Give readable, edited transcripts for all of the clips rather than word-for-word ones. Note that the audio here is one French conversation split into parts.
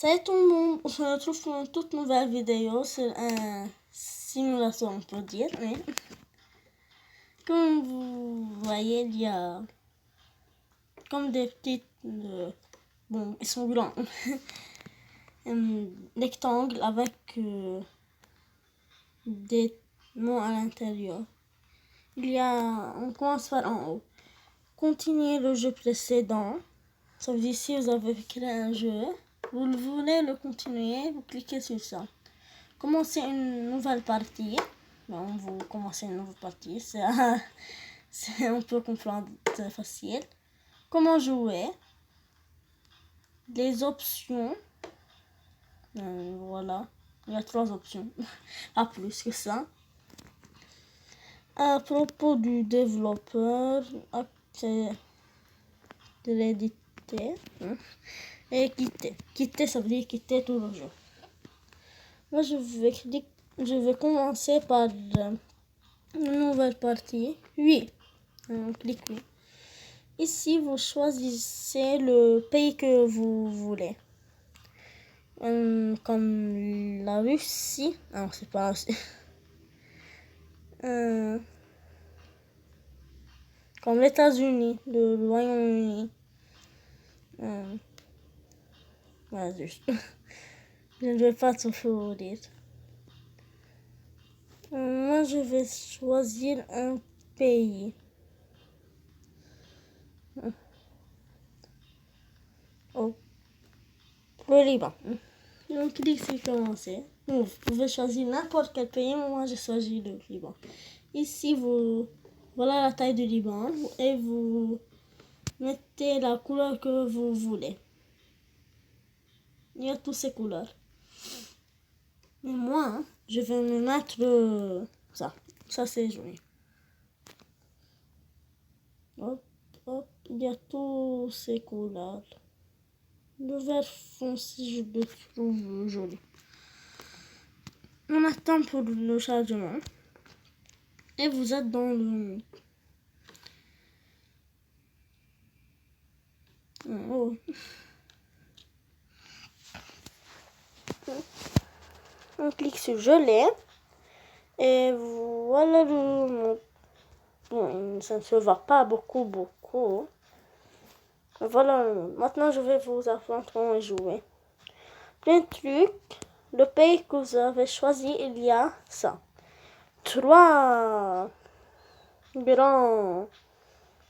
Salut tout le monde, on se retrouve pour une toute nouvelle vidéo sur un simulateur, on peut dire. Oui. Comme vous voyez, il y a comme des petites... bon, ils sont grands. Rectangles avec des mots à l'intérieur. On commence par en haut. Continuez le jeu précédent. Ça veut dire si vous avez créé un jeu, vous voulez le continuer, vous cliquez sur ça. Commencez une nouvelle partie. Bon, vous commencez une nouvelle partie, c'est un peu comprendre, c'est facile. Comment jouer? Les options. Voilà, il y a 3 options, pas plus que ça. À propos du développeur, c'est de l'éditer et quitter. Quitter, ça veut dire quitter tout le jeu. Moi, je vais commencer par une nouvelle partie. Oui, on clique oui. Ici, vous choisissez le pays que vous voulez. Comme la Russie. Non, c'est pas la Russie. Comme les États-Unis, le Royaume-Uni. Voilà, juste. Je ne vais pas tout fournir. Moi, je vais choisir un pays. Oh, le Liban. On clique sur commencer. Vous pouvez choisir n'importe quel pays, mais moi, j'ai choisi le Liban. Ici, voilà la taille du Liban et vous mettez la couleur que vous voulez. Il y a toutes ces couleurs. Mais moi, je vais me mettre ça. Ça, c'est joli. Hop, hop, il y a toutes ces couleurs. Le vert foncé, je le trouve joli. On attend pour le chargement. Et vous êtes dans le... Oh. On clique sur geler. Et voilà le... Bon, ça ne se voit pas beaucoup. Voilà, maintenant je vais vous apprendre comment jouer. Plein de trucs. Le pays que vous avez choisi, il y a ça. 3 grands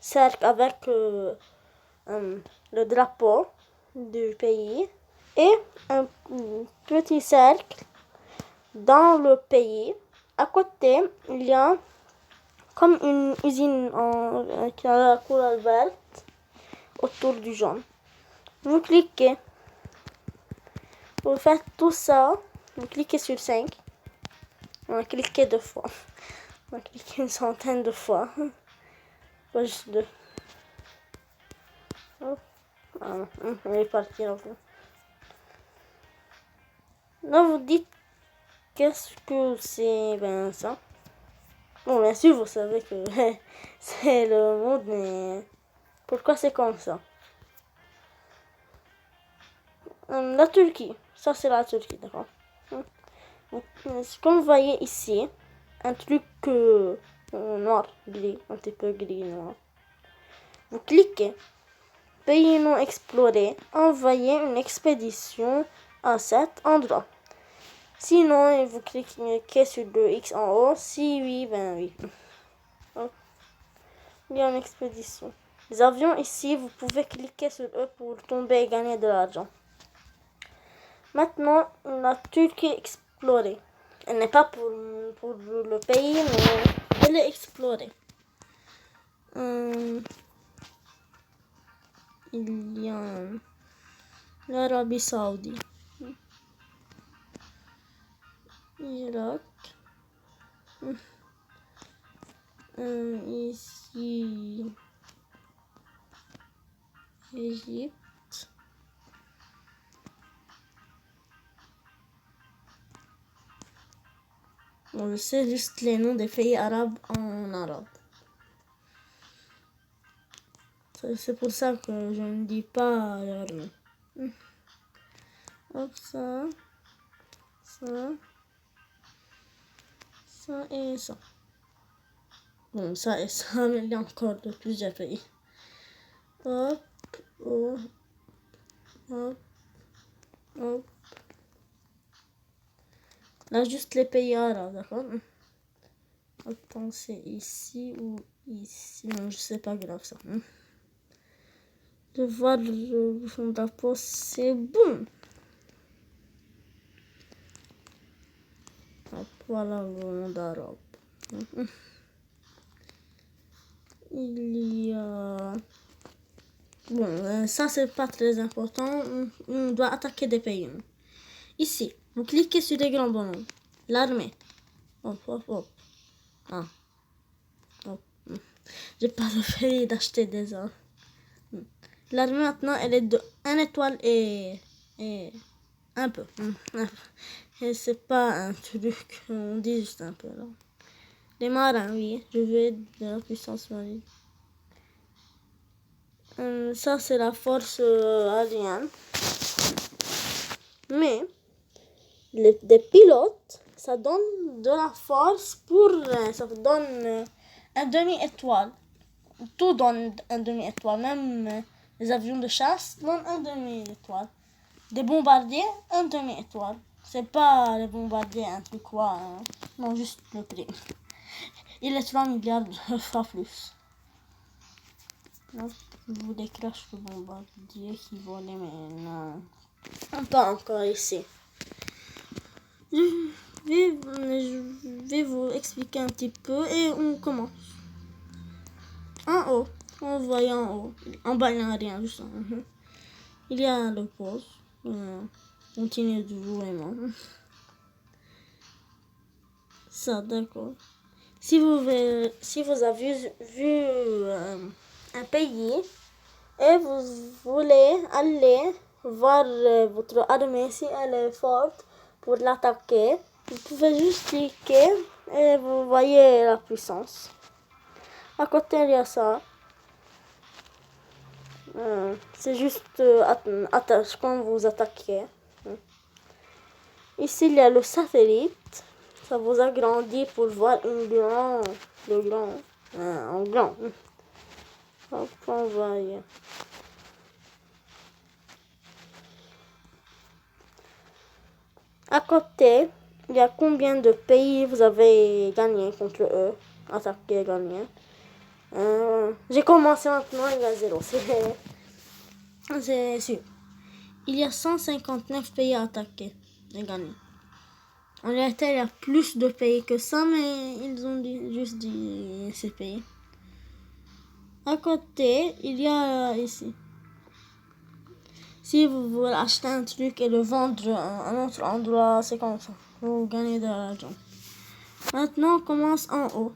cercles avec le drapeau du pays et un petit cercle dans le pays. À côté, il y a comme une usine qui a la couleur verte autour du jaune. Vous cliquez. Vous faites tout ça. Vous cliquez sur 5. On va cliquer 2 fois. On va cliquer une centaine de fois. Pas juste 2. Oh. Ah, on est parti un peu. Là, vous dites qu'est-ce que c'est? Ben, ça. Bon, bien sûr, vous savez que c'est le monde, mais pourquoi c'est comme ça? La Turquie. Ça, c'est la Turquie, d'accord? Comme vous voyez ici, un truc noir, gris, un petit peu gris, noir. Vous cliquez. Pays non exploré. Envoyez une expédition à cet endroit. Sinon, vous cliquez sur le X en haut. Si oui, ben oui. Il y a une expédition. Les avions ici, vous pouvez cliquer sur eux pour tomber et gagner de l'argent. Maintenant, la Turquie explorée. Elle n'est pas pour le pays, mais elle est explorée. Il y a l'Arabie Saoudite, Irak, ici Égypte, bon, je sais juste les noms des pays arabes en arabe. C'est pour ça que je ne dis pas leur nom. Hop, ça et ça. Bon, ça et ça, mais il y a encore de plusieurs pays. Hop, hop, hop, hop. Là, juste les pays arabes, d'accord? Attends, c'est ici ou ici? Non, je sais pas grave ça. De voir le fond de la poste, c'est bon. Hop, voilà le monde arabe. Il y a... Bon, ça c'est pas très important. On doit attaquer des pays. Ici, vous cliquez sur les grands bonhommes. L'armée. Hop, hop, hop. Ah. Hop. J'ai pas le pays d'acheter des armes. L'armée maintenant, elle est de 1 étoile et un peu. Et c'est pas un truc, on dit juste un peu là. Les marins, oui, je veux de la puissance marine. Ça c'est la force aérienne. Mais des pilotes, ça donne de la force pour... ça donne un demi-étoile. Tout donne un demi-étoile. Même les avions de chasse donnent un demi-étoile. Des bombardiers, un demi-étoile. C'est pas les bombardiers, un truc quoi. Non, juste le prix. Il est 3 milliards de fois plus. Non, je vous déclenche le bombardier qui volait, mais non. Pas encore ici. Je vais vous expliquer un petit peu et on commence. En haut, on voit en haut. En bas, il n'y a rien, juste ça. Il y a le pause. Continuez de jouer, moi. Ça, d'accord. Si vous avez vu un pays et vous voulez aller voir votre armée si elle est forte pour l'attaquer, vous pouvez juste cliquer et vous voyez la puissance. À côté, il y a ça. C'est juste quand vous attaquez. Ici, il y a le satellite. Ça vous agrandit pour voir en grand. Hop, on va y... À côté, il y a combien de pays vous avez gagné contre eux. Attaqué, gagné. J'ai commencé maintenant, il y a 0. C'est sûr. Il y a 159 pays à attaquer et gagner. En réalité, il y a plus de pays que ça, mais ils ont juste dit ces pays. À côté, il y a ici. Si vous voulez acheter un truc et le vendre à un autre endroit, c'est comme ça. Vous gagnez de l'argent. Maintenant, on commence en haut.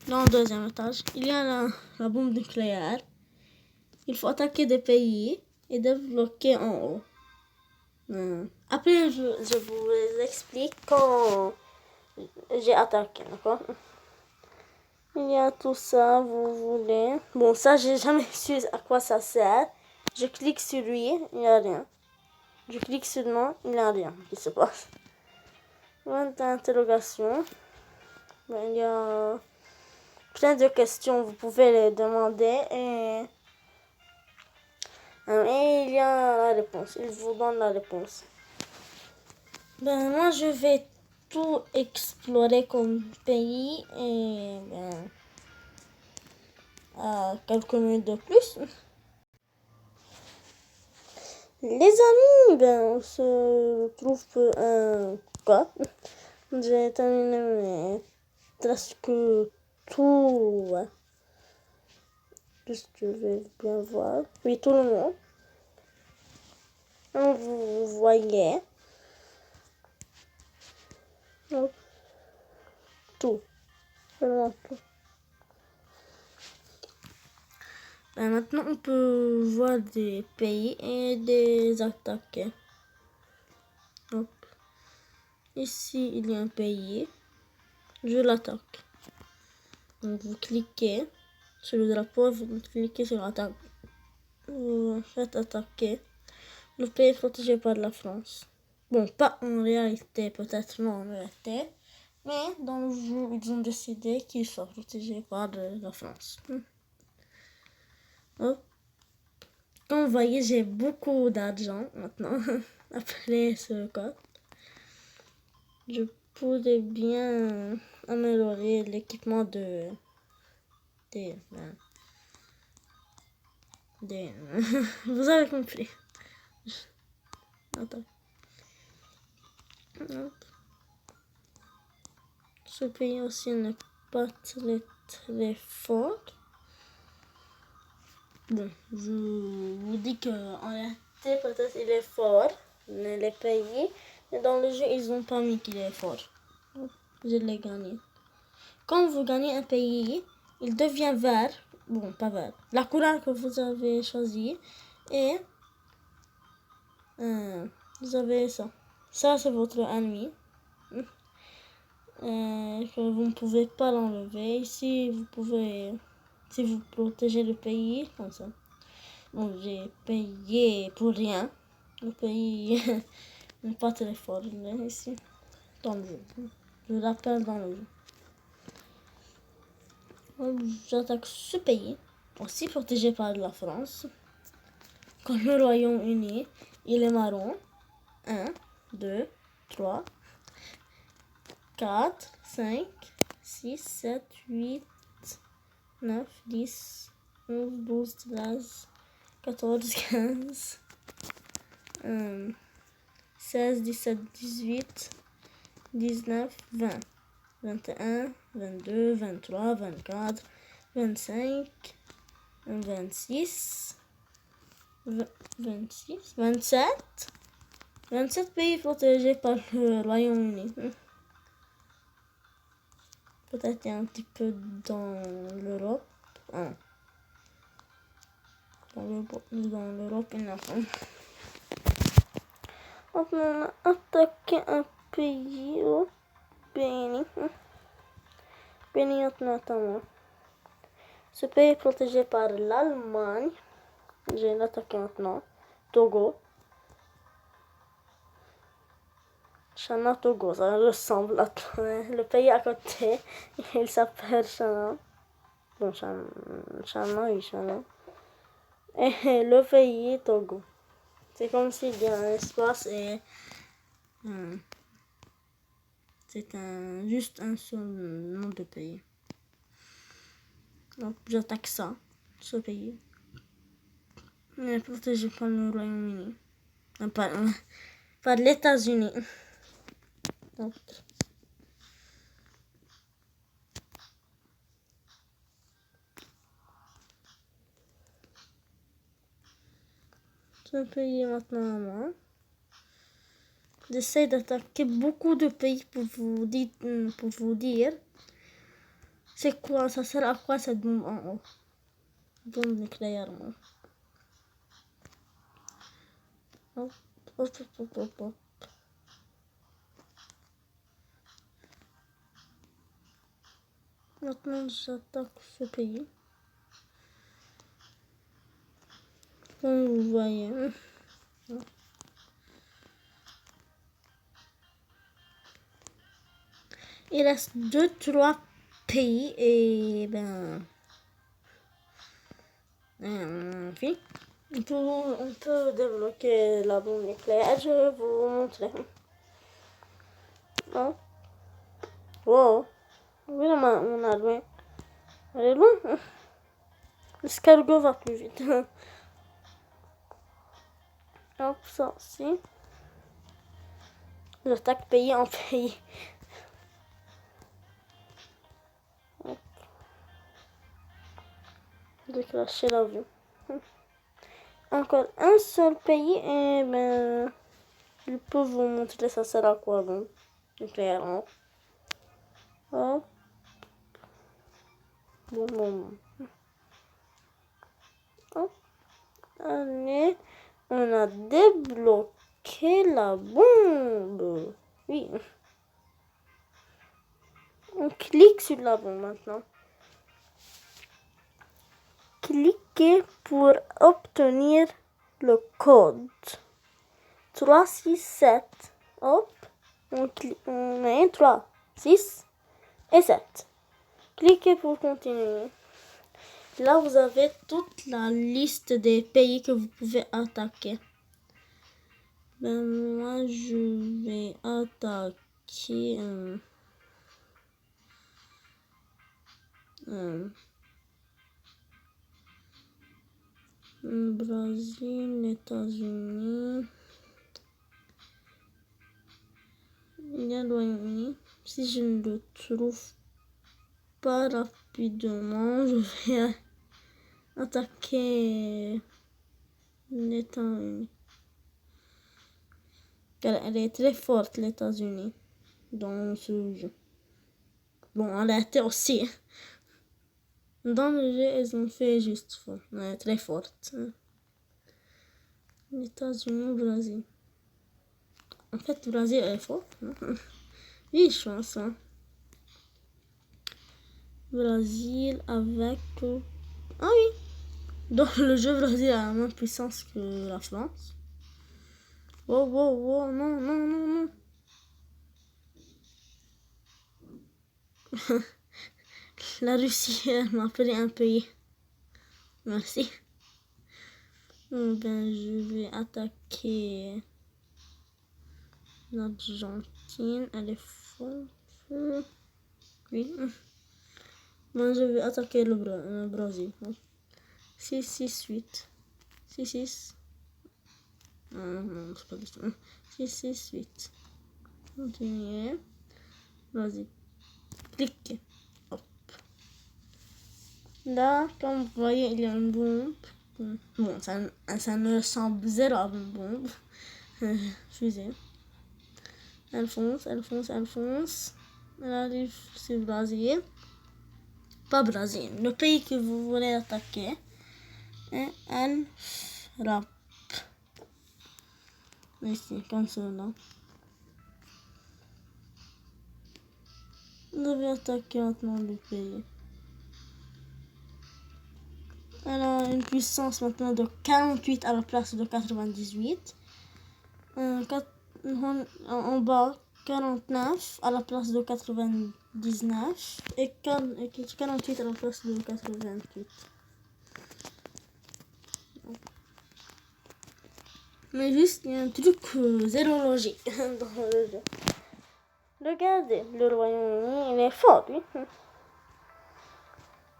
Dans le deuxième étage, il y a la bombe nucléaire. Il faut attaquer des pays et débloquer en haut. Après, je vous explique quand j'ai attaqué, d'accord? Il y a tout ça, vous voulez. Bon, ça, j'ai jamais su à quoi ça sert. Je clique sur lui, il n'y a rien. Je clique sur non, il n'y a rien qui se passe. Point d'interrogation. Il y a plein de questions, vous pouvez les demander et il y a la réponse. Il vous donne la réponse. Moi, je vais tout explorer comme pays et à quelques minutes de plus. Les amis, on se trouve quoi? J'ai terminé presque tout. Ouais. Juste, je vais bien voir. Oui, tout le monde. Vous voyez. Hop. Tout. Vraiment tout. Maintenant, on peut voir des pays et des attaques. Hop. Ici, il y a un pays. Je l'attaque. Donc, vous cliquez sur le drapeau, vous cliquez sur attaque. Vous faites attaquer. Le pays est protégé par la France. Bon, pas en réalité, peut-être non en réalité. Mais dans le jeu, ils ont décidé qu'ils soient protégés par la France. Oh. Comme vous voyez, j'ai beaucoup d'argent maintenant. Après ce code. Je pourrais bien améliorer l'équipement des vous avez compris. Attends. Ce pays aussi n'est pas très fort. Bon, je vous dis qu'en réalité, peut-être il est fort, mais les pays, mais dans le jeu, ils ont pas mis qu'il est fort. Je l'ai gagné. Quand vous gagnez un pays, il devient vert. Bon, pas vert. La couleur que vous avez choisie. Et vous avez ça. Ça, c'est votre ennemi. Que vous ne pouvez pas l'enlever. Ici, vous pouvez... Si vous protégez le pays, comme ça. Bon, j'ai payé pour rien. Le pays n'est pas très fort ici. Dans le jeu. Je l'appelle dans le jeu. J'attaque ce pays, aussi protégé par la France. Comme le Royaume-Uni, il est marron. 1, 2, 3, 4, 5, 6, 7, 8, 9, 10, 11, 12, 13, 14, 15, 16, 17, 18, 19, 20, 21, 22, 23, 24, 25, 26, 26, 27. 27 pays protégés par le Royaume-Uni. Peut-être il y a un petit peu dans l'Europe. Ah. Dans l'Europe, il n'y a pas. On a attaqué un pays au Bénin. Bénin notamment. Ce pays est protégé par l'Allemagne. Je vais l'attaquer maintenant. Togo. Chana Togo, ça ressemble à le pays à côté. Il s'appelle Chana. Bon, Chana, oui, Chana. Et le pays Togo. C'est comme s'il y a un espace et c'est juste un seul nom de pays. Donc j'attaque ça, ce pays. Mais protégé par le Royaume-Uni. Par les États-Unis. Donc. Ce pays maintenant à moi. J'essaie d'attaquer beaucoup de pays pour vous dire c'est quoi, ça sert à quoi cette bombe en haut. Bombe nucléaire. Hop, hop, hop, hop, hop. Maintenant j'attaque ce pays. Comme vous voyez. Il reste 2-3 pays et puis on peut débloquer la bombe nucléaire. Je vais vous montrer. Oh. Wow. Oui, mon armée. Elle est loin. L'escargot va plus vite. Hop, ça aussi. J'attaque pays en pays. Hop. Déclencher l'avion. Encore un seul pays et je peux vous montrer ça sert à quoi bon. Nucléairement. Hop. Bon. Hop. Allez. On a débloqué la bombe. Oui. On clique sur la bombe maintenant. Cliquez pour obtenir le code 367 hop, on met 3, 6 et 7. Cliquez pour continuer. Là, vous avez toute la liste des pays que vous pouvez attaquer. Moi, je vais attaquer Brésil, États-Unis. Il y a le Royaume-Uni. Si je ne le trouve pas rapidement, je vais attaquer les États-Unis. Car elle est très forte, les États-Unis, dans ce jeu. Bon, elle a été aussi. Dans le jeu, ils ont fait juste fort. Elle est très forte. Les États-Unis, Brésil. En fait, le Brésil est fort. Oui, je pense. Brésil avec... Ah oui! Dans le jeu, Brésil a la même puissance que la France. Oh, non, non, non, non. La Russie, elle m'a pris un pays. Merci. Ben, je vais attaquer l'Argentine. Elle est forte. Oui. Ben, je vais attaquer le Brésil. 6, 6, 8. 6, 6. Non, c'est pas du tout. 6, 6, 8. Continuez. Vas-y. Cliquez. Hop. Là, comme vous voyez, il y a une bombe. Bon, ça ne ressemble zéro à une bombe. Fusée. Elle fonce, elle fonce, elle fonce. Elle arrive sur Brésil. Pas Brésil, le pays que vous voulez attaquer. Et elle frappe. Ici, comme cela. Vous devez attaquer maintenant le pays. Elle a une puissance maintenant de 48 à la place de 98. En bas, 49 à la place de 99. Et 48 à la place de 88. Mais juste, il y a un truc zéro logique dans le jeu. Regardez, le Royaume-Uni, il est fort, oui.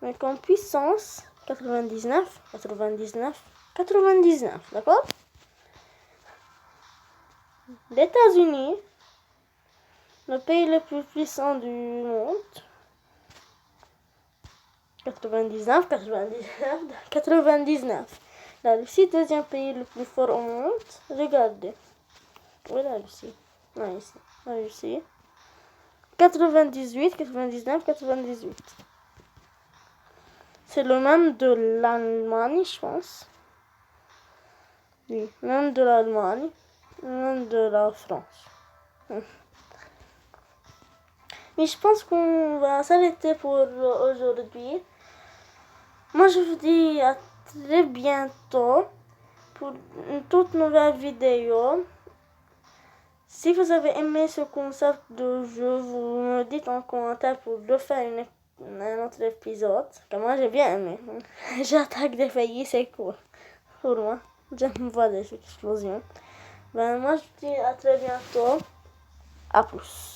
Mais comme puissance, 99, 99, 99, d'accord? Les États-Unis, le pays le plus puissant du monde, 99, 99, 99. La Russie, deuxième pays le plus fort au monde. Regardez. Où est la Russie? Non, ici. La Russie. 98, 99, 98. C'est le même de l'Allemagne, je pense. Oui, même de l'Allemagne. Même de la France. Mais je pense qu'on va s'arrêter pour aujourd'hui. Moi, je vous dis à très bientôt pour une toute nouvelle vidéo. Si vous avez aimé ce concept de jeu, vous me dites en commentaire pour refaire un autre épisode. Car moi, j'ai bien aimé. J'attaque des pays, c'est cool. Pour moi, j'aime voir des explosions. Ben, moi, je vous dis à très bientôt. À plus.